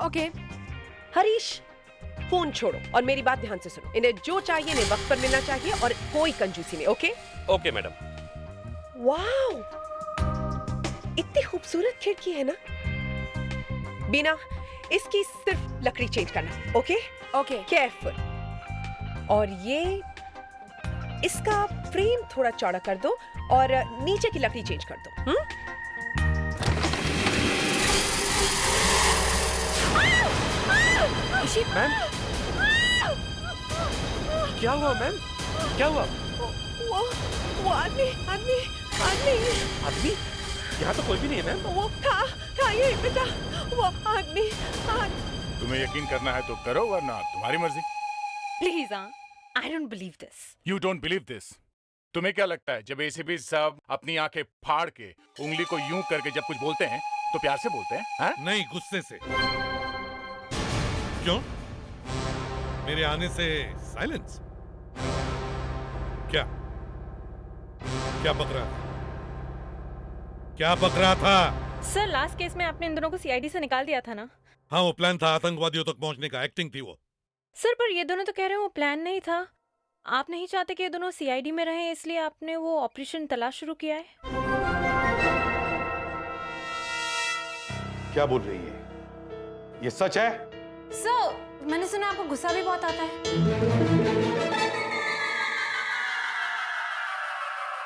Okay. Harish, phone छोड़ो और मेरी बात ध्यान से सुनो। इन्हें जो चाहिए इन्हें वक्त पर मिलना चाहिए और कोई कंजूसी नहीं। Okay okay madam. वाओ, इतनी खूबसूरत खिड़की है ना। बीना, इसकी सिर्फ लकड़ी चेंज करना। Okay okay. केयरफुल। और ये इसका फ्रेम थोड़ा चौड़ा कर दो और नीचे की लकड़ी चेंज कर दो। मैम, क्या हुआ मैम? क्या हुआ? वो आदमी आदमी आदमी आदमी? यहाँ तो कोई भी नहीं है मैम। वो था ये बेटा, वो आदमी। तुम्हें यकीन करना है तो करो, वरना तुम्हारी मर्जी। Please I don't believe this. You don't believe this? तुम्हें क्या लगता है जब एसीपी साहब अपनी आंखें फाड़ के उंगली को यूं करके जब कुछ बोलते हैं तो प्यार से बोलते हैं? हाँ? नहीं, गुस्से से। क्यों? मेरे आने से साइलेंस? क्या क्या बक रहा था? क्या बक रहा था? सर, लास्ट केस में आपने इन दोनों को सीआईडी से निकाल दिया था ना? हाँ, वो प्लान था, आतंकवादियों तक पहुंचने का। एक्टिंग थी वो। सर, पर ये दोनों तो कह रहे हैं वो प्लान नहीं था। आप नहीं चाहते कि ये दोनों सीआईडी में रहें, इसलिए आपने वो ऑपरेशन तलाश शुरू किया है। क्या बोल रही है? ये सच है? सर, मैंने सुना आपको गुस्सा भी बहुत आता है।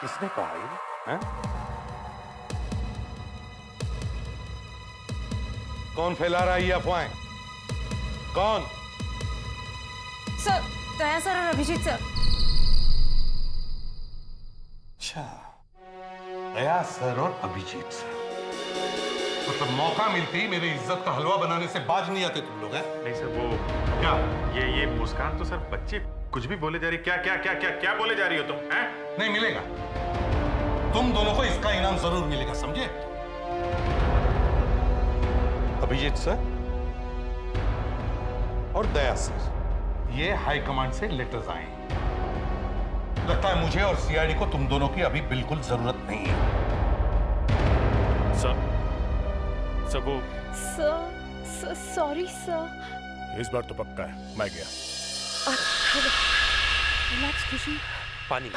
किसने कहा ये? हैं? कौन फैला रहा है ये अफवाहें? कौन? सर, दया सर और अभिजीत सर। अच्छा, दया सर और अभिजीत सर। मतलब मौका मिलती मेरी इज्जत का हलवा बनाने से बाज नहीं आते तुम लोग, हैं? नहीं सर, वो क्या? ये मुस्कान तो सर बच्चे कुछ भी बोले जा रही। क्या क्या क्या क्या क्या बोले जा रही हो तुम? हैं? नहीं मिलेगा। तुम दोनों को इसका इनाम जरूर मिलेगा, समझे? अभिजीत सर और दया सर, ये हाई कमांड से लेटर्स आए हैं। लगता है मुझे और सीआईडी को तुम दोनों की अभी बिल्कुल जरूरत नहीं है। सर वो सर, सॉरी सर। इस बार तो पक्का है, मैं गया। रिलैक्स खुशी। पानी।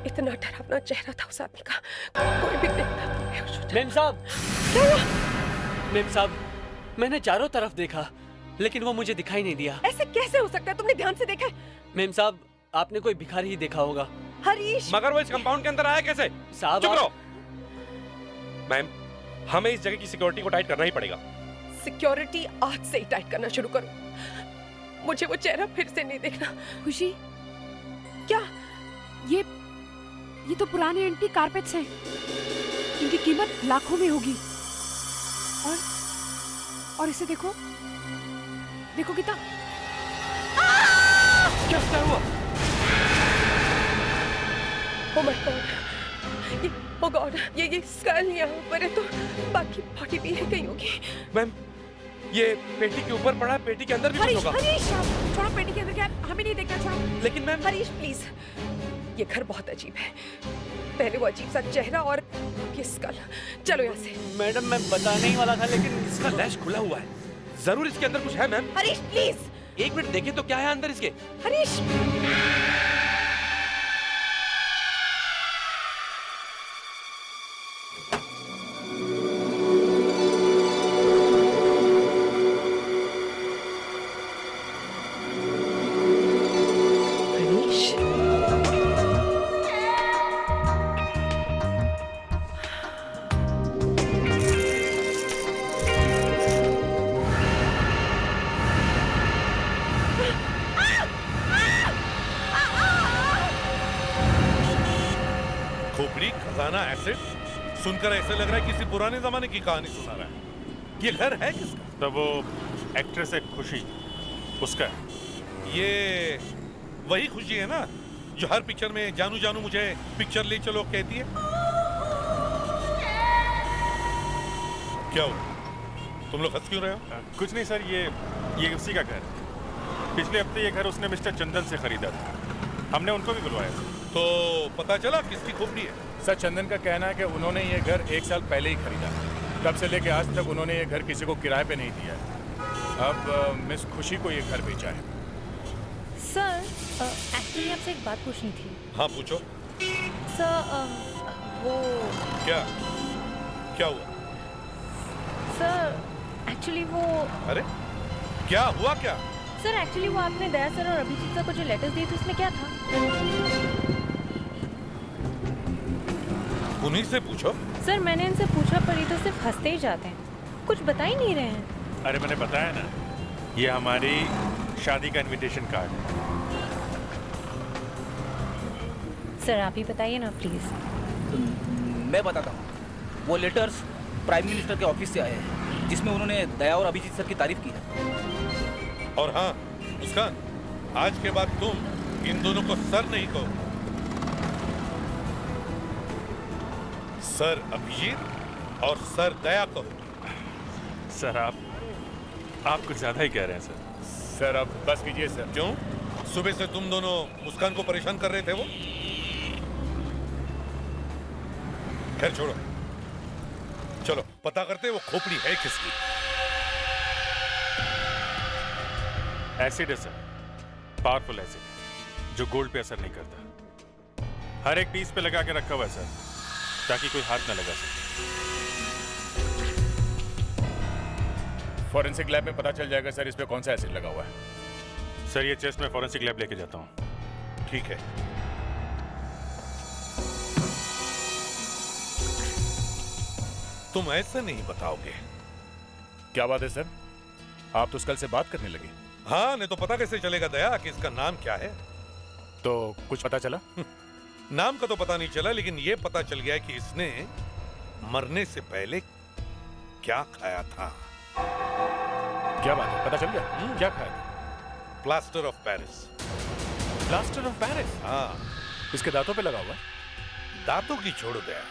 इतना डरावना चेहरा था उस आदमी का, कोई भी देखता तो बेहोश हो जाता। मेम साहब, मेम साहब, मैंने चारों तरफ देखा लेकिन वो मुझे दिखाई नहीं दिया। ऐसे कैसे हो सकता है? तुमने ध्यान से देखा है? मेम साहब, आपने कोई भिखारी ही देखा होगा। हरीश, मगर वो इस कंपाउंड के अंदर आया कैसे? साहब चुप रहो। मैम, हमें इस जगह की सिक्योरिटी को टाइट करना ही पड़ेगा। सिक्योरिटी आज से ही टाइट करना शुरू करो। मुझे वो चेहरा फिर से नहीं देखना। खुशी, क्या? ये तो पुराने एंटी कारपेट्स हैं। इनकी कीमत लाखों में होगी। और इसे देखो गीता। क्या हुआ? Oh my God, oh God, ये स्कल यहाँ पर है तो बाकी बॉडी भी है कहीं होगी। मैम, ये पेटी के ऊपर पड़ा है, पेटी के अंदर भी कुछ होगा। हरीश, छोड़ो पेटी के अंदर क्या, हमें नहीं देखना, छोड़ो। लेकिन मैम, हरीश प्लीज, ये घर बहुत अजीब है। पहले वो अजीब सा चेहरा और ये स्कल। चलो यहाँ से। मैडम, मैं बताने ही वाला था लेकिन इसका लैश खुला हुआ है, जरूर इसके अंदर कुछ है। मैम हरीश प्लीज, एक मिनट देखें तो क्या है अंदर इसके। हरीश। सुनकर ऐसे लग रहा है किसी पुराने जमाने की कहानी सुना रहा है। ये घर है किसका? तो वो एक्ट्रेस है खुशी, उसका। ये वही खुशी है ना जो हर पिक्चर में जानू जानू मुझे पिक्चर ले चलो कहती है। क्या हो, तुम लोग हंस क्यों रहे हो? कुछ नहीं सर, ये उसी का घर। पिछले हफ्ते ये घर उसने मिस्टर चंदन से खरीदा था, हमने उनको भी बुलवाया। तो पता चला किसकी खोपड़ी है? सर, चंदन का कहना है कि उन्होंने ये घर 1 साल पहले ही खरीदा। तब से लेके आज तक उन्होंने ये घर किसी को किराए पे नहीं दिया है। अब मिस खुशी को ये घर बेचा है। सर एक्चुअली आपसे एक बात पूछनी थी। हाँ पूछो। सर वो क्या हुआ? सर एक्चुअली वो अरे क्या हुआ क्या? सर एक्चुअली वो आपने दया सर और अभिजीत सर को जो लेटर्स दिए थे उसमें क्या था? उन्हीं से पूछो। सर मैंने इनसे पूछा पर ये तो सिर्फ हंसते ही जाते हैं, कुछ बता ही नहीं रहे हैं। अरे मैंने बताया ना, ये हमारी शादी का इनविटेशन कार्ड है। सर आप ही बताइए ना प्लीज। मैं बताता हूँ। वो लेटर्स प्राइम मिनिस्टर के ऑफिस से आए हैं, जिसमें उन्होंने दया और अभिजीत सर की तारीफ की है। और हाँ मुस्कान, आज के बाद तुम इन दोनों को सर नहीं कहो। सर अभिजीत और सर दया कहो। सर आप कुछ ज्यादा ही कह रहे हैं सर। सर अब बस कीजिए सर। क्यों? सुबह से तुम दोनों मुस्कान को परेशान कर रहे थे वो। खैर छोड़ो, चलो पता करते वो खोपड़ी है किसकी। एसिड है सर, पावरफुल एसिड, जो गोल्ड पे असर नहीं करता। हर एक पीस पे लगा के रखा हुआ है सर, ताकि कोई हाथ ना लगा सके। फॉरेंसिक लैब में पता चल जाएगा सर इस पे कौन सा एसिड लगा हुआ है। सर ये चेस्ट में फॉरेंसिक लैब लेके जाता हूँ। ठीक है। तुम ऐसे नहीं बताओगे। क्या बात है सर, आप तो कल से बात करने लगे। हाँ, नहीं तो पता कैसे चलेगा दया कि इसका नाम क्या है? तो कुछ पता चला? नाम का तो पता नहीं चला, लेकिन ये पता चल गया कि इसने मरने से पहले क्या खाया था। क्या बात है, पता चल गया? क्या खाया था? Plaster of Paris. Plaster of Paris? हाँ। इसके दांतों पे लगा हुआ है? दांतों की छोड़ दया,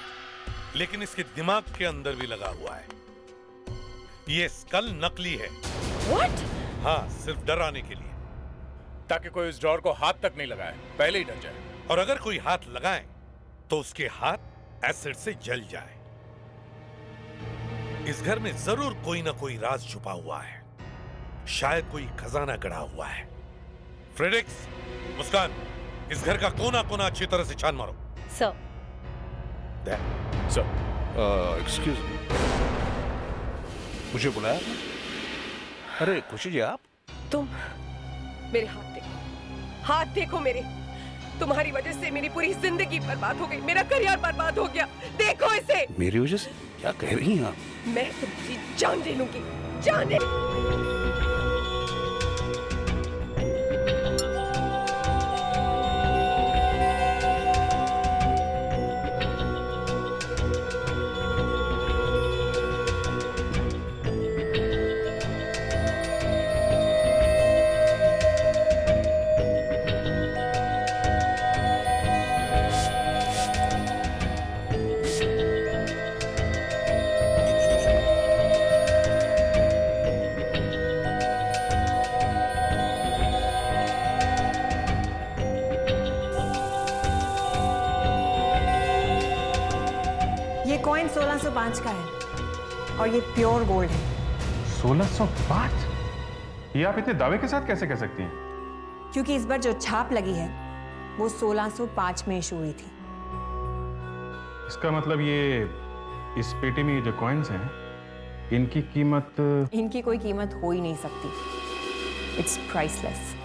लेकिन इसके दिमाग के अंदर भी लगा हुआ है। ये स्कल नकली है। What? हाँ, सिर्फ डराने के लिए, ताकि कोई इस ड्रॉर को हाथ तक नहीं लगाए, पहले ही डर जाए। और अगर कोई हाथ लगाए तो उसके हाथ एसिड से जल जाए। इस घर में जरूर कोई ना कोई राज छुपा हुआ है, शायद कोई खजाना गड़ा हुआ है। फ्रेडिक्स, मुस्कान, इस घर का कोना कोना अच्छी तरह से छान मारो। सर। एक्सक्यूज मी, मुझे बुलाया? अरे खुशी जी आप? तुम मेरे हाथ देखो, हाथ देखो मेरे। तुम्हारी वजह से मेरी पूरी जिंदगी बर्बाद हो गई, मेरा करियर बर्बाद हो गया। देखो इसे। मेरी वजह से? क्या कह रही हैं आप? मैं तुम्हारी जान ले लूंगी, जान ले। ये कॉइन 1605 का है और ये प्योर गोल्ड है। 1605? ये आप इतने दावे के साथ कैसे कह सकती हैं? क्योंकि इस बार जो छाप लगी है वो 1605 में इशू हुई थी। इसका मतलब ये इस पेटी में ये जो कॉइन्स हैं, इनकी कीमत? इनकी कोई कीमत हो ही नहीं सकती। It's priceless.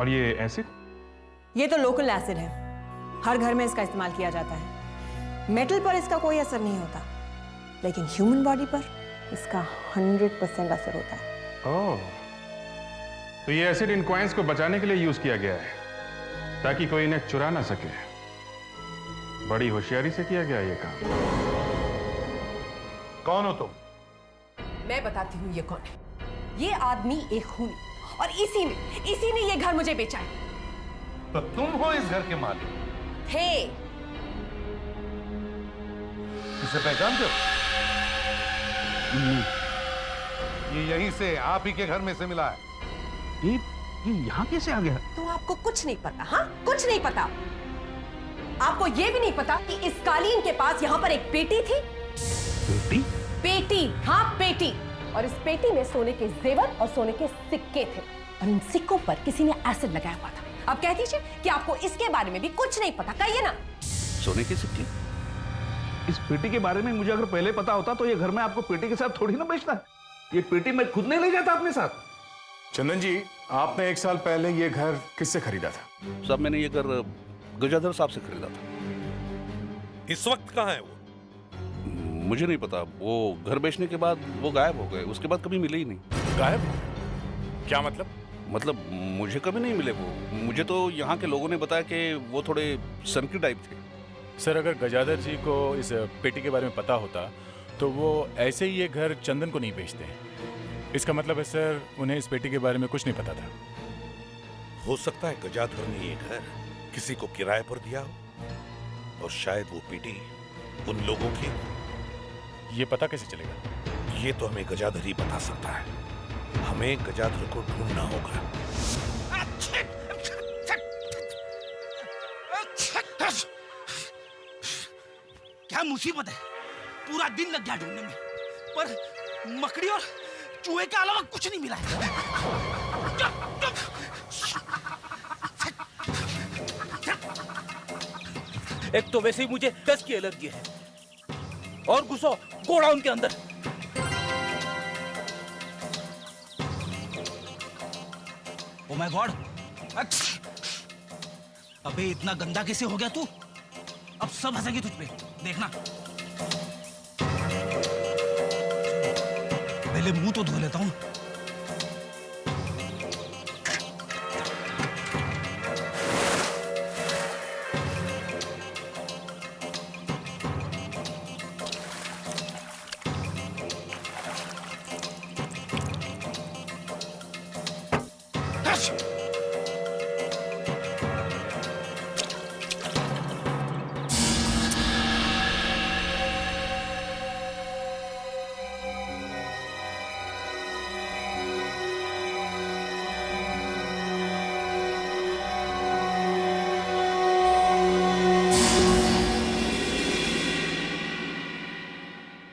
और ये एसिड? ये तो लोकल एसिड है, हर घर में इसका इस्तेमाल किया जाता है। मेटल पर इसका कोई असर नहीं होता, लेकिन ह्यूमन बॉडी पर इसका 100% असर होता है। ओह, तो ये एसिड इन कॉइन्स को बचाने के लिए यूज किया गया है, ताकि कोई इन्हें चुरा ना सके। बड़ी होशियारी से किया गया ये काम। कौन हो तुम? मैं बताती हूँ ये कौन है। ये आदमी एक खूनी, और इसी ने ये घर मुझे बेचा है। तो तुम हो इस घर के मालिक? थे। इसे पहचानते हो? ये यहीं से आप ही के घर में से मिला है। ये यहाँ कैसे आ गया? तो आपको कुछ नहीं पता? हाँ, कुछ नहीं पता। आपको ये भी नहीं पता कि इस कालीन के पास यहाँ पर एक पेटी थी पेटी? पेटी, हाँ पेटी। और इस पेटी में सोने के जेवर और सोने के सिक्के थे और इन सिक्कों पर किसी ने एसिड लगाया हुआ था। अब कह दीजिए कि आपको इसके बारे में भी कुछ नहीं पता, कहिए ना। सोने के सिक्के? इस पेटी के बारे में मुझे अगर पहले पता होता तो ये घर में आपको पेटी के साथ थोड़ी ना बेचता है। ये पेटी मैं खुद नहीं ले जाता अपने साथ। चंदन जी, आपने 1 साल पहले ये घर किससे खरीदा था? साहब मैंने ये घर गजाधर साहब से खरीदा था। इस वक्त कहाँ है वो? मुझे नहीं पता, वो घर बेचने के बाद वो गायब हो गए, उसके बाद कभी मिले ही नहीं। गायब? क्या मतलब? मतलब मुझे कभी नहीं मिले वो। मुझे तो यहाँ के लोगों ने बताया कि वो थोड़े सनकी टाइप थे। सर, अगर गजाधर जी को इस पेटी के बारे में पता होता तो वो ऐसे ही ये घर चंदन को नहीं बेचते हैं। इसका मतलब है सर, उन्हें इस पेटी के बारे में कुछ नहीं पता था। हो सकता है गजाधर ने ये घर किसी को किराए पर दिया हो और शायद वो पेटी उन लोगों की। ये पता कैसे चलेगा? ये तो हमें गजाधर ही बता सकता है। हमें गजाधर को ढूंढना होगा। क्या मुसीबत है, पूरा दिन लग गया ढूंढने में, पर मकड़ी और चूहे के अलावा कुछ नहीं मिला है। एक तो वैसे ही मुझे डस्ट की एलर्जी है और घुसो गोडाउन के अंदर। ओ माय गॉड, अबे इतना गंदा कैसे हो गया तू? अब सब हंसेंगे तुझ पे, देखना। पहले मुंह तो धो लेता हूं।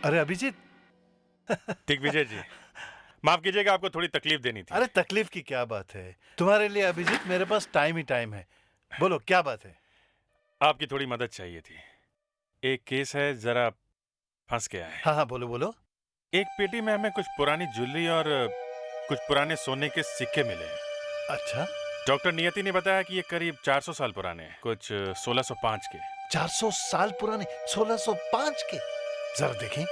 अरे अभिजीत। दिग्विजय जी, माफ कीजिएगा, आपको थोड़ी तकलीफ देनी थी। अरे तकलीफ की क्या बात है, तुम्हारे लिए अभिजीत मेरे पास टाइम ही टाइम है। बोलो क्या बात है? आपकी थोड़ी मदद चाहिए थी। एक केस है, जरा फंस गया है। हाँ हाँ बोलो बोलो। एक पेटी में हमें कुछ पुरानी ज्वेलरी और कुछ पुराने सोने के सिक्के मिले हैं। अच्छा। डॉक्टर नियति ने बताया कि ये करीब 400 साल पुराने हैं, कुछ 1605 के। 400 साल पुराने? 1605 के? जरा देखें।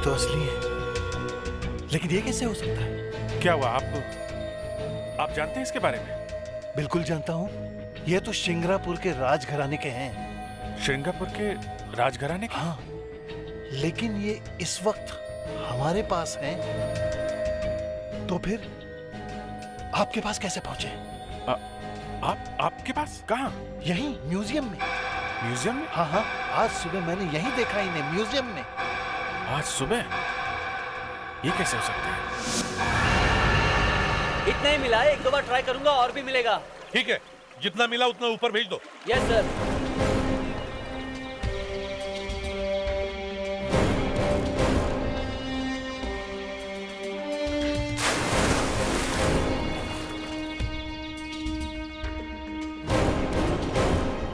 तो असली है, लेकिन ये कैसे हो सकता है? क्या हुआ? आप जानते हैं इसके बारे में? बिल्कुल जानता हूँ। ये तो श्रृंगारपुर के राजघराने के हैं। श्रृंगारपुर के राजघराने के? हाँ, लेकिन ये इस वक्त हमारे पास हैं, तो फिर आपके पास कैसे पहुंचे? आपके पास? कहाँ? यहीं म्यूजियम में। म्यूजियम में? हाँ हाँ, आज सुबह मैंने यहीं देखा इन्हें, म्यूजियम में। आज सुबह? ये कैसे हो सकता है? इतना ही मिला है, 1-2 बार ट्राई करूंगा और भी मिलेगा। ठीक है, जितना मिला उतना ऊपर भेज दो। Yes sir.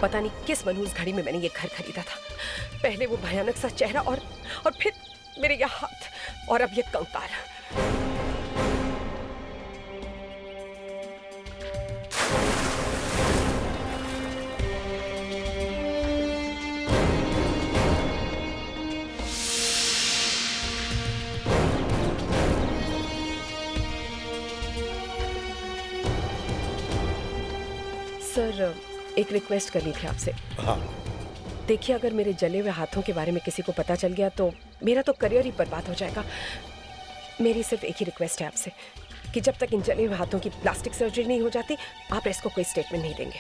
पता नहीं किस मनहूस घड़ी में मैंने ये घर खरीदा था। पहले वो भयानक सा चेहरा और फिर मेरे ये हाथ और अब ये कंकाल। सर, एक रिक्वेस्ट करनी थी आपसे। हाँ। देखिए, अगर मेरे जले हुए हाथों के बारे में किसी को पता चल गया तो मेरा तो करियर ही बर्बाद हो जाएगा। मेरी सिर्फ एक ही रिक्वेस्ट है आपसे कि जब तक इन जले हुए हाथों की प्लास्टिक सर्जरी नहीं हो जाती, आप प्रेस को कोई स्टेटमेंट नहीं देंगे।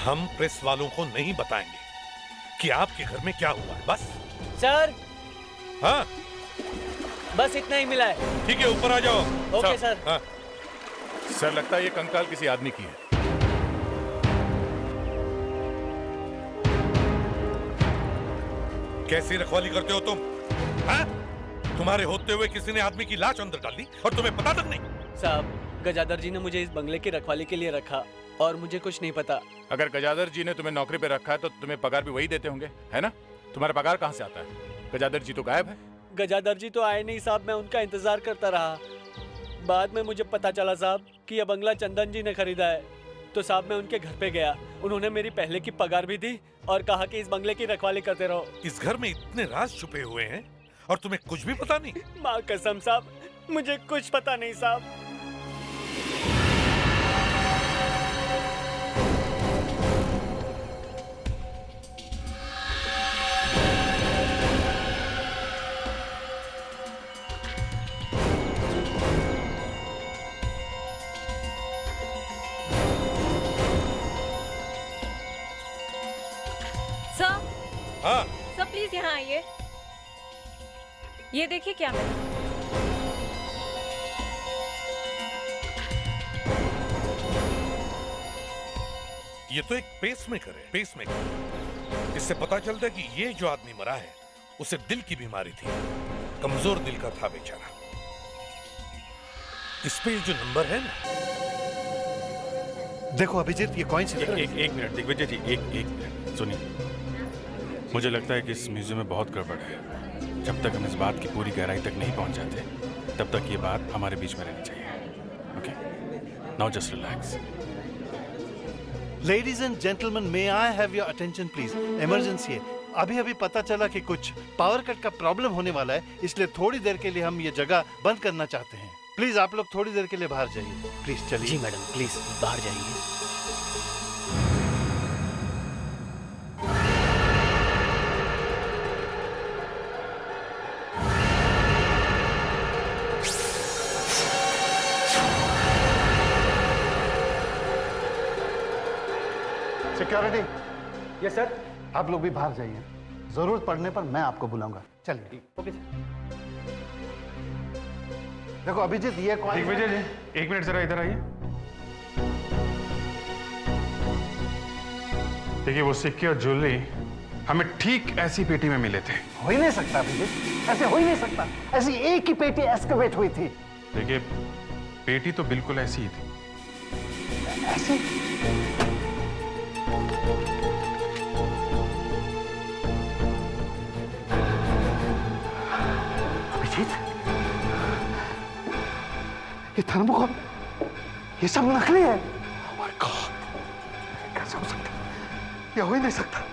हम प्रेस वालों को नहीं बताएंगे कि आपके घर में क्या हुआ है। बस सर। हाँ, बस इतना ही मिला है। ठीक है, ऊपर आ जाओ। Okay sir. हाँ। सर, लगता है ये कंकाल किसी आदमी की है। कैसी रखवाली करते हो तुम? हाँ? तुम्हारे होते हुए किसी ने आदमी की लाश अंदर डाल दी और तुम्हें पता तक नहीं? साहब, गजादर जी ने मुझे इस बंगले की रखवाली के लिए रखा और मुझे कुछ नहीं पता। अगर गजादर जी ने तुम्हें नौकरी पे रखा है तो तुम्हें पगार भी वही देते होंगे, है ना? तुम्हारा पगार कहाँ से आता है? गजादर जी तो गायब है। गजादर जी तो आए नहीं साहब, मैं उनका इंतजार करता रहा। बाद में मुझे पता चला साहब कि यह बंगला चंदन जी ने खरीदा है। तो साहब मैं उनके घर पे गया, उन्होंने मेरी पहले की पगार भी दी और कहा कि इस बंगले की रखवाली करते रहो। इस घर में इतने राज छुपे हुए हैं और तुम्हें कुछ भी पता नहीं? माँ कसम साहब, मुझे कुछ पता नहीं साहब। हाँ सर, प्लीज यहाँ आइए। ये देखिए क्या मिला। ये तो एक पेसमेकर है, पेसमेकर। इससे पता चलता है कि ये जो आदमी मरा है उसे दिल की बीमारी थी, कमजोर दिल का था बेचारा। इस पे जो नंबर है ना, देखो अभिजीत, ये कॉइंस। एक मिनट दिग्विजय जी, एक मिनट सुनिए। मुझे लगता है कि इस म्यूजियम में बहुत गड़बड़ है। जब तक हम इस बात की पूरी गहराई तक नहीं पहुंच जाते, तब तक ये बात हमारे बीच में रहनी चाहिए। Okay, now just relax. Ladies and gentleman, may I have your attention please? Emergency है। अभी पता चला कि कुछ पावर कट का प्रॉब्लम होने वाला है, इसलिए थोड़ी देर के लिए हम ये जगह बंद करना चाहते हैं। प्लीज आप लोग थोड़ी देर के लिए बाहर जाइए। प्लीज चलिए। जी मैडम, प्लीज बाहर जाइए। सिक्योरिटी। Yes sir. आप लोग भी बाहर जाइए, जरूरत पड़ने पर मैं आपको बुलाऊंगा। चलिए। Okay sir. देखो अभिजीत, ये कौन? दिग्विजय जी, एक मिनट जरा इधर आइए। देखिए, वो सिक्के और ज्वेलरी हमें ठीक ऐसी पेटी में मिले थे। हो ही नहीं सकता अभिजीत, ऐसे हो ही नहीं सकता। ऐसी एक ही पेटी एक्सकवेट हुई थी। देखिए, पेटी तो बिल्कुल ऐसी ही थी। ऐसी? ये थर्मोकोल, ये सब नकली है। Oh my God, कैसे हो सकता है? ये हो ही नहीं सकता।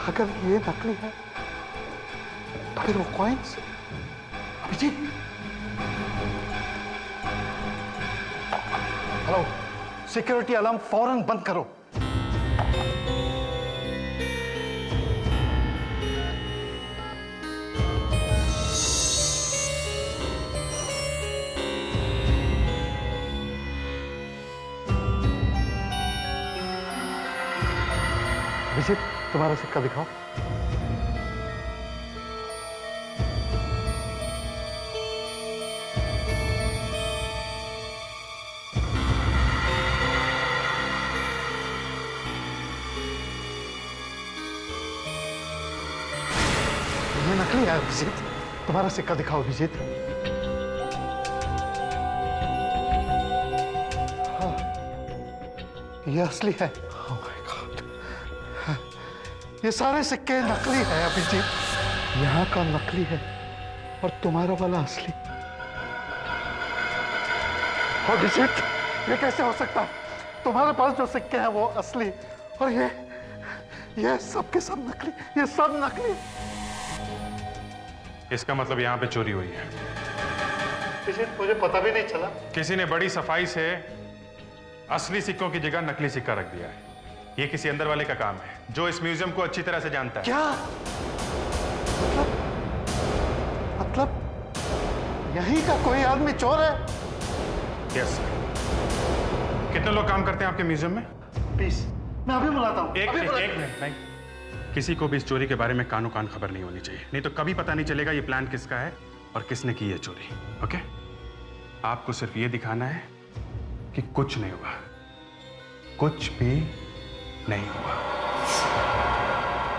अगर ये नकली है तो फिर वो coins? Abhijit, hello, security alarm फौरन बंद करो। अभिजीत, तुम्हारा सिक्का दिखाओ। ये नकली है अभिजीत, तुम्हारा सिक्का दिखाओ अभिजीत। हाँ, ये असली है। ये सारे सिक्के नकली हैं अभिजीत। यहाँ का नकली है और तुम्हारा वाला असली। अभिजीत, ये कैसे हो सकता? तुम्हारे पास जो सिक्के हैं वो असली और ये सब के सब नकली। ये सब नकली। इसका मतलब यहाँ पे चोरी हुई है। अभिजीत, मुझे पता भी नहीं चला। किसी ने बड़ी सफाई से असली सिक्कों की जगह नकली सिक्का रख दिया है। ये किसी अंदर वाले का काम है जो इस म्यूजियम को अच्छी तरह से जानता है। क्या? यहीं का कोई आदमी चोर है? यस। कितने लोग काम करते हैं आपके म्यूजियम में? 20। मैं अभी बुलाता हूँ। एक मिनट नहीं, किसी को भी इस चोरी के बारे में कानो कान खबर नहीं होनी चाहिए, नहीं तो कभी पता नहीं चलेगा ये प्लान किसका है और किसने की है चोरी। ओके? आपको सिर्फ ये दिखाना है कि कुछ नहीं हुआ, कुछ भी नहीं हुआ।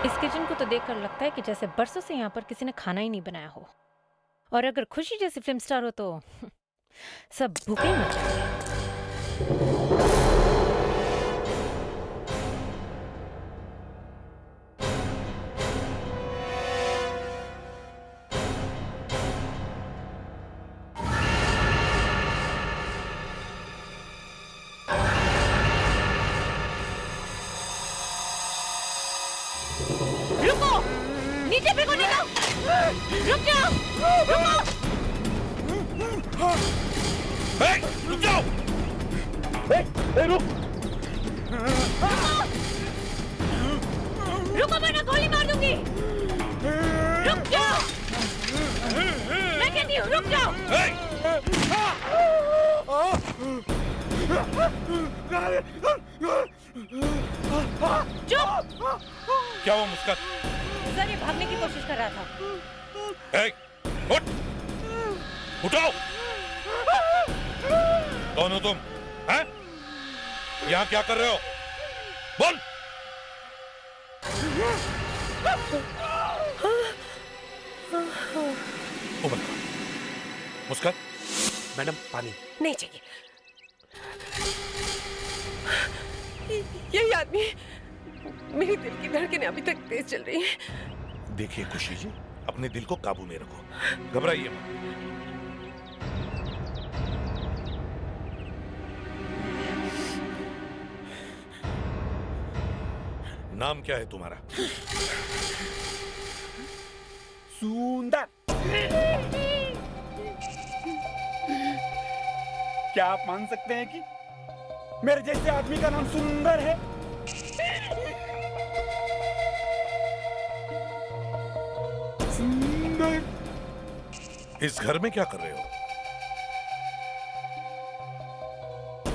इस किचन को तो देखकर लगता है कि जैसे बरसों से यहाँ पर किसी ने खाना ही नहीं बनाया हो, और अगर खुशी जैसी फिल्म स्टार हो तो सब भूखे ही मर जाएंगे। नीचे फेंको, निकाल! रुक जाओ! रुको! रुक जाओ! रुक! रुको वरना गोली मार दूंगी! रुक जाओ! मैं कहती हूँ रुक जाओ! चुप! क्या हुआ मुस्कान? सर ये भागने की कोशिश कर रहा था। उठ! उठाओ! कौन हो तुम? हैं? यहाँ क्या कर रहे हो? बोल! मुस्कान, मैडम पानी नहीं चाहिए। यही आदमी, मेरी दिल की धड़कनें अभी तक तेज चल रही हैं। देखिए खुशी जी, अपने दिल को काबू में रखो, घबराइए मत। नाम क्या है तुम्हारा? सुंदर। क्या आप मान सकते हैं कि मेरे जैसे आदमी का नाम सुंदर है? सुंदर। इस घर में क्या कर रहे हो?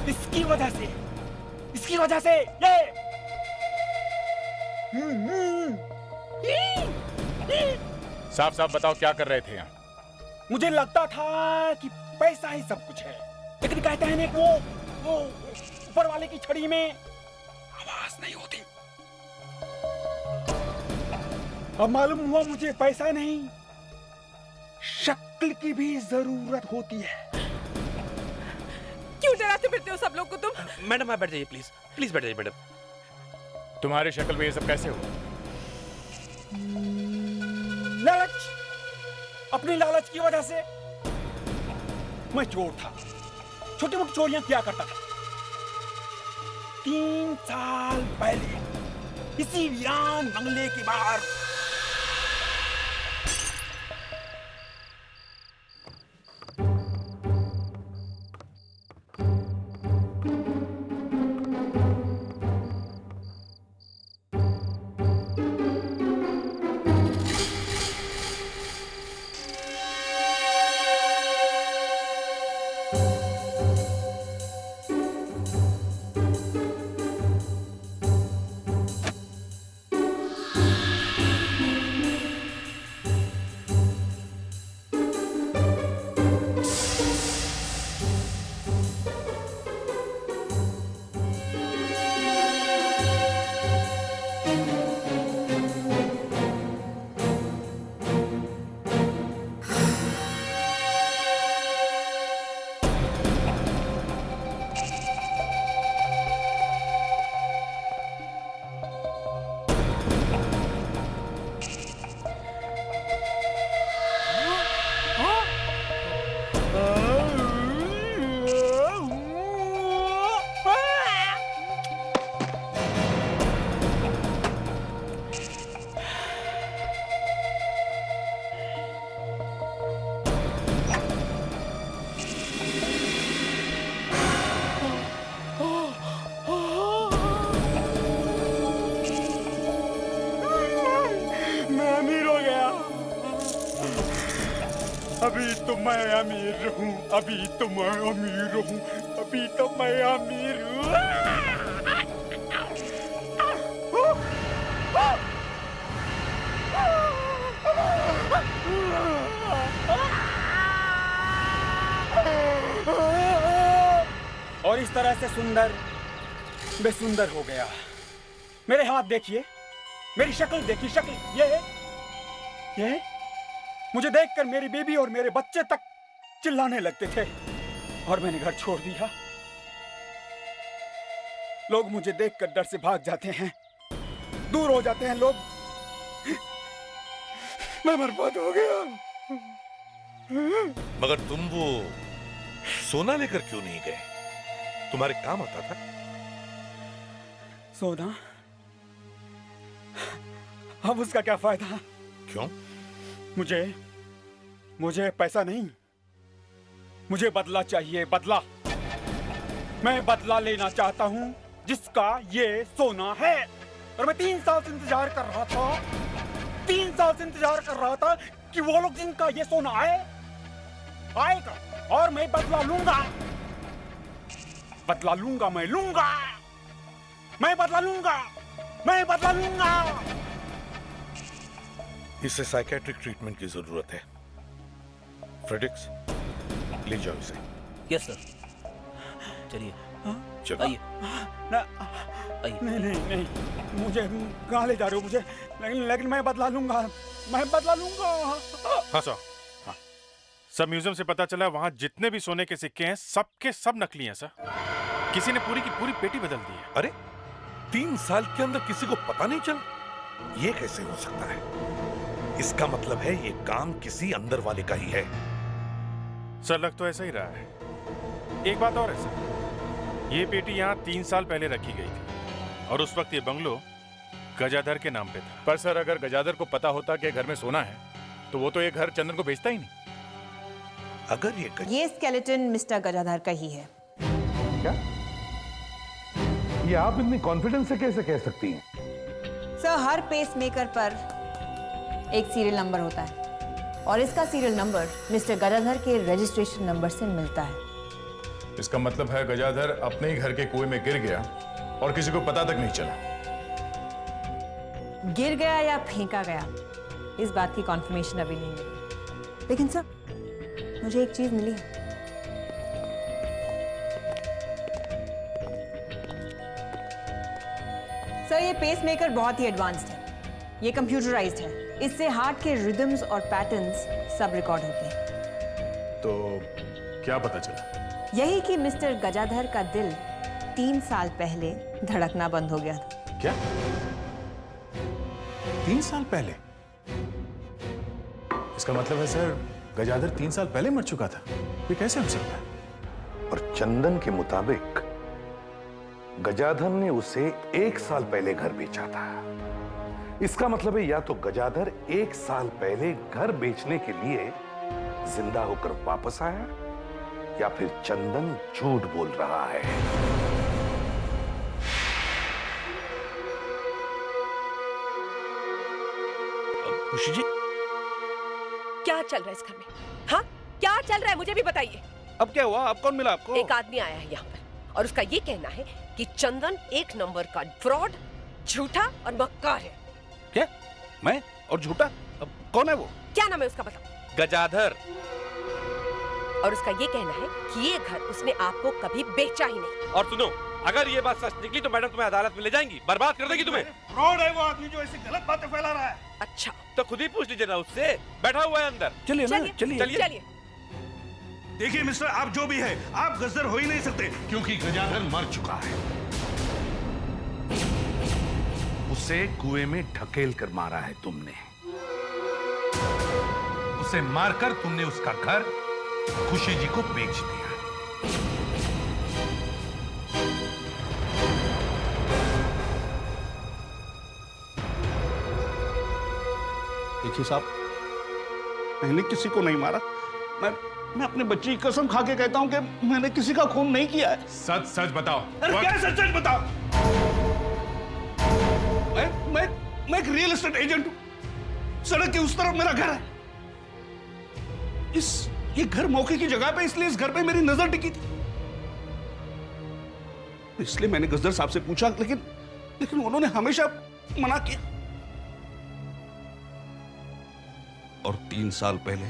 इसकी वजह से ये साफ साफ बताओ क्या कर रहे थे यहाँ? मुझे लगता था कि पैसा ही सब कुछ है, लेकिन कहते हैं ना वो ऊपर वाले की छड़ी में आवाज नहीं होती। अब मालूम हुआ मुझे पैसा नहीं, शक्ल की भी जरूरत होती है। क्यों डराते फिरते हो सब लोग को तुम? मैडम आप बैठ जाइए प्लीज, प्लीज बैठ जाइए मैडम। तुम्हारी शक्ल में ये सब कैसे हुआ? लालच, अपनी लालच की वजह से। मैं चोर था, छोटी मोटी चोरियां किया करता था। 3 साल पहले इसी वीरान बंगले के बाहर मैं अमीर हूँ, अभी तो मैं अमीर हूँ, अभी तो मैं अमीर हूँ। और इस तरह से सुंदर बेसुंदर हो गया। मेरे हाथ देखिए, मेरी शक्ल देखिए, शक्ल ये मुझे देखकर मेरी बीबी और मेरे बच्चे तक चिल्लाने लगते थे और मैंने घर छोड़ दिया। लोग मुझे देखकर डर से भाग जाते हैं, दूर हो जाते हैं लोग। मैं बर्बाद हो गया। मगर तुम वो सोना लेकर क्यों नहीं गए? तुम्हारे काम आता था। सोना? अब उसका क्या फायदा? क्यों? मुझे पैसा नहीं, मुझे बदला चाहिए, बदला। मैं बदला लेना चाहता हूं जिसका ये सोना है। और मैं 3 साल से इंतजार कर रहा था, 3 साल से इंतजार कर रहा था कि वो लोग जिनका ये सोना आएगा और मैं बदला लूंगा। बदला लूंगा, मैं लूंगा, मैं बदला लूंगा, मैं बदला लूंगा। इसे साइकेट्रिक ट्रीटमेंट की जरूरत है। फ्रेडिक्स, ले जाओ इसे। Yes sir. चलिए चलो। आइए। नहीं, मुझे कहाँ ले जा रहे हो मुझे? लेकिन मैं बदला लूंगा, मैं बदला लूंगा। हाँ सर, हाँ। सर म्यूजियम से पता चला वहाँ जितने भी सोने के सिक्के हैं सबके सब नकली हैं सर। किसी ने पूरी की पूरी पेटी बदल दी है। अरे 3 साल के अंदर किसी को पता नहीं चला? ये कैसे हो सकता है? इसका मतलब है ये काम किसी अंदर वाले का ही है। सर लग तो ऐसा ही रहा है। एक बात और है सर, ये पेटी यहाँ 3 साल पहले रखी गई थी और उस वक्त ये बंगलो गजाधर के नाम पे था। पर सर अगर गजाधर को पता होता कि घर में सोना है तो वो तो ये घर चंदन को बेचता ही नहीं। अगर ये स्केलेटन मिस्टर गजाधर का ही है। क्या? ये आप इतनी कॉन्फिडेंस से कैसे कह सकती हैं? सर हर पेसमेकर पर एक सीरियल नंबर होता है और इसका सीरियल नंबर मिस्टर गजाधर के रजिस्ट्रेशन नंबर से मिलता है। इसका मतलब है गजाधर अपने ही घर के कुएं में गिर गया और किसी को पता तक नहीं चला। गिर गया या फेंका गया इस बात की कॉन्फर्मेशन अभी नहीं मिली, लेकिन सर मुझे एक चीज मिली है। सर ये पेसमेकर बहुत ही एडवांस्ड है, ये कंप्यूटराइज्ड है। इससे हार्ट के रिदम्स और पैटर्न्स सब रिकॉर्ड होते हैं। तो क्या पता चला? यही कि मिस्टर गजाधर का दिल 3 साल पहले धड़कना बंद हो गया था। क्या? 3 साल पहले? इसका मतलब है सर गजाधर 3 साल पहले मर चुका था। ये कैसे हो सकता है? और चंदन के मुताबिक गजाधर ने उसे 1 साल पहले घर बेचा था। इसका मतलब है या तो गजाधर 1 साल पहले घर बेचने के लिए जिंदा होकर वापस आया या फिर चंदन झूठ बोल रहा है। खुशी जी, क्या चल रहा है इस घर में? हाँ, क्या चल रहा है मुझे भी बताइए। अब क्या हुआ? अब कौन मिला आपको? एक आदमी आया है यहाँ पर और उसका ये कहना है कि चंदन 1 नंबर का फ्रॉड, झूठा और मक्कार है। क्या? मैं? और झूठा? अब कौन है वो? क्या नाम है उसका बताओ? गजाधर। और उसका ये कहना है कि ये घर उसने आपको कभी बेचा ही नहीं। और सुनो, अगर ये बात सच निकली तो मैडम तुम्हें अदालत में ले जाएंगी, बर्बाद कर देगी तुम्हें। फ्रॉड है वो आदमी जो ऐसी गलत बातें फैला रहा है। अच्छा, तो खुद ही पूछ लीजिए ना उससे, बैठा हुआ है अंदर। चलिए ना, चलिए। देखिए मिस्टर, आप जो भी है, आप गजदर हो ही नहीं सकते क्योंकि गजाधर मर चुका है। उसे कुएं में ढकेल कर मारा है तुमने। उसे मारकर तुमने उसका घर खुशी जी को बेच दिया। देखिए साहब, मैंने किसी को नहीं मारा। मैं अपने बच्ची की कसम खा के कहता हूं कि मैंने किसी का खून नहीं किया है। सच सच बताओ। क्या सच सच बताओ? मैं एक रियल एस्टेट एजेंट हूं। सड़क के उस तरफ मेरा घर है। ये घर मौके की जगह पे, इसलिए इस घर पे मेरी नजर टिकी थी। इसलिए मैंने गजदर साहब से पूछा, लेकिन उन्होंने हमेशा मना किया। और 3 साल पहले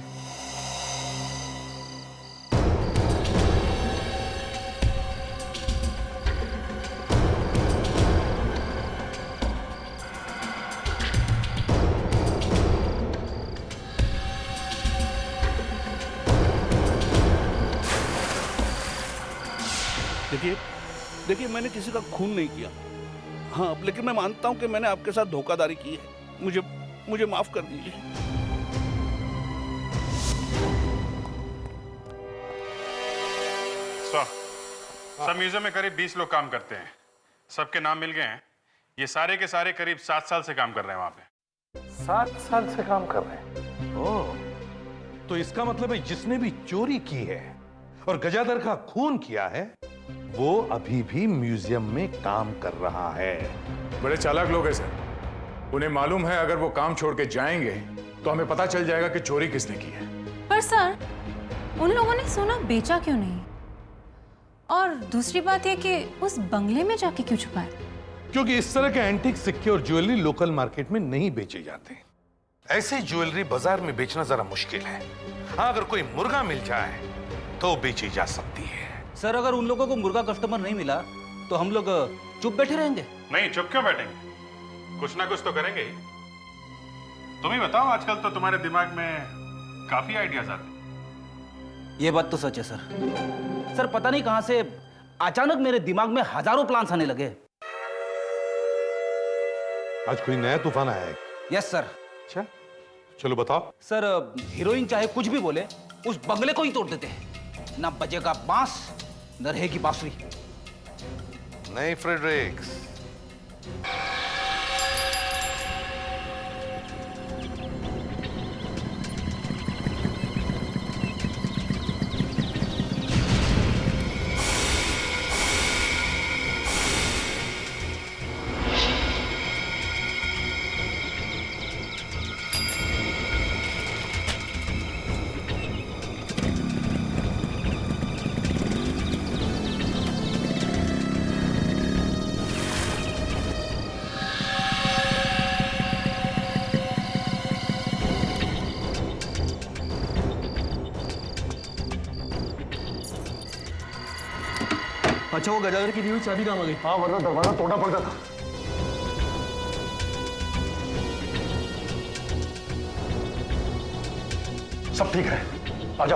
देखिए मैंने किसी का खून नहीं किया। हाँ, लेकिन मैं मानता हूं कि मैंने आपके साथ धोखाधड़ी की है। मुझे माफ कर दीजिए। सब म्यूजियम में करीब 20 लोग काम करते हैं। सबके नाम मिल गए हैं। ये सारे के सारे करीब 7 साल से काम कर रहे हैं वहां पे। 7 साल से काम कर रहे हैं? ओह, तो इसका मतलब है जिसने भी चोरी की है और गजादर का खून किया है, वो अभी भी म्यूजियम में काम कर रहा है। बड़े चालाक लोग हैं सर। उन्हें मालूम है अगर वो काम छोड़ के जाएंगे तो हमें पता चल जाएगा कि चोरी किसने की है। पर सर, उन लोगों ने सोना बेचा क्यों नहीं? और दूसरी बात यह कि उस बंगले में जाके क्यों छुपाए? क्योंकि इस तरह के एंटीक सिक्के और ज्वेलरी लोकल मार्केट में नहीं बेचे जाते। ऐसी ज्वेलरी बाजार में बेचना जरा मुश्किल है। हाँ, अगर कोई मुर्गा मिल जाए तो बेची जा सकती है। सर, अगर उन लोगों को मुर्गा कस्टमर नहीं मिला तो हम लोग चुप बैठे रहेंगे? नहीं, चुप क्यों बैठेंगे? कुछ ना कुछ तो करेंगे ही। तुम ही बताओ, आजकल तो तुम्हारे दिमाग में काफी आइडियाज आते हैं। ये बात तो सच है सर। सर, पता नहीं कहां से अचानक मेरे दिमाग में हजारों प्लान्स आने लगे। आज कोई नया तूफान आया है? Yes sir. अच्छा, चलो बताओ। सर, हीरोइन चाहे कुछ भी बोले, उस बंगले को ही तोड़ देते हैं। ना बजेगा बांस, न रहेगी बांसुरी। नहीं फ्रेडरिक्स, अच्छा, वो गजादर की दी हुई चाबी कहाँ आ गई? हाँ, वरना दरवाजा तोड़ना पड़ता था। सब ठीक है, आजा।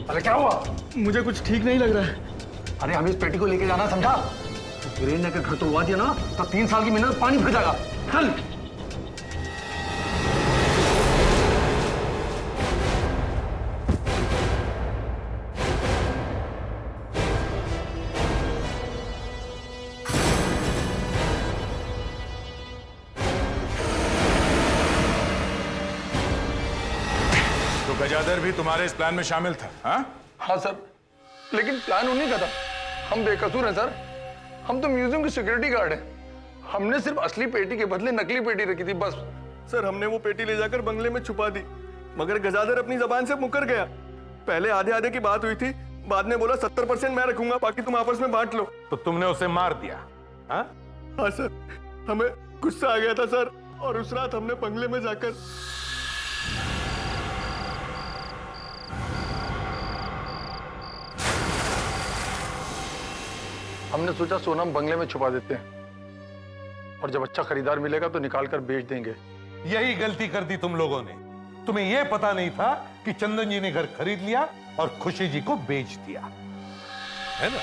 अरे क्या हुआ? मुझे कुछ ठीक नहीं लग रहा है। अरे हमें इस पेटी को लेके जाना, समझा? वीरेन ने घर तोड़वा दिया ना तो 3 साल की मेहनत पानी फिर जाएगा। चल। गजादर भी तुम्हारे इस प्लान में शामिल था? हाँ सर, लेकिन प्लान उन्हीं का था। हम बेकसूर हैं सर। हम तो म्यूजियम के सिक्योरिटी गार्ड हैं। हमने सिर्फ असली पेटी के बदले नकली पेटी रखी थी, बस। सर, हमने वो पेटी ले जाकर बंगले में छुपा दी, मगर गजादर अपनी जबान से मुकर गया। पहले आधे आधे की बात हुई थी, बाद में बोला 70% मैं रखूंगा, बाकी तुम आपस में बांट लो। तो तुमने उसे मार दिया? हाँ सर, हमें गुस्सा आ गया था सर, और उस रात हमने बंगले में जाकर हमने सोचा सोना हम बंगले में छुपा देते हैं, और जब अच्छा खरीदार मिलेगा तो निकाल कर बेच देंगे। यही गलती कर दी तुम लोगों ने। तुम्हें यह पता नहीं था कि चंदन जी ने घर खरीद लिया और खुशी जी को बेच दिया, है ना?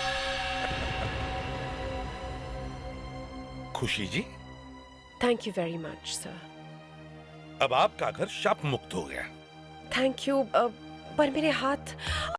Khushi ji, thank you very much sir. अब आपका घर शाप मुक्त हो गया। थैंक यू, पर मेरे हाथ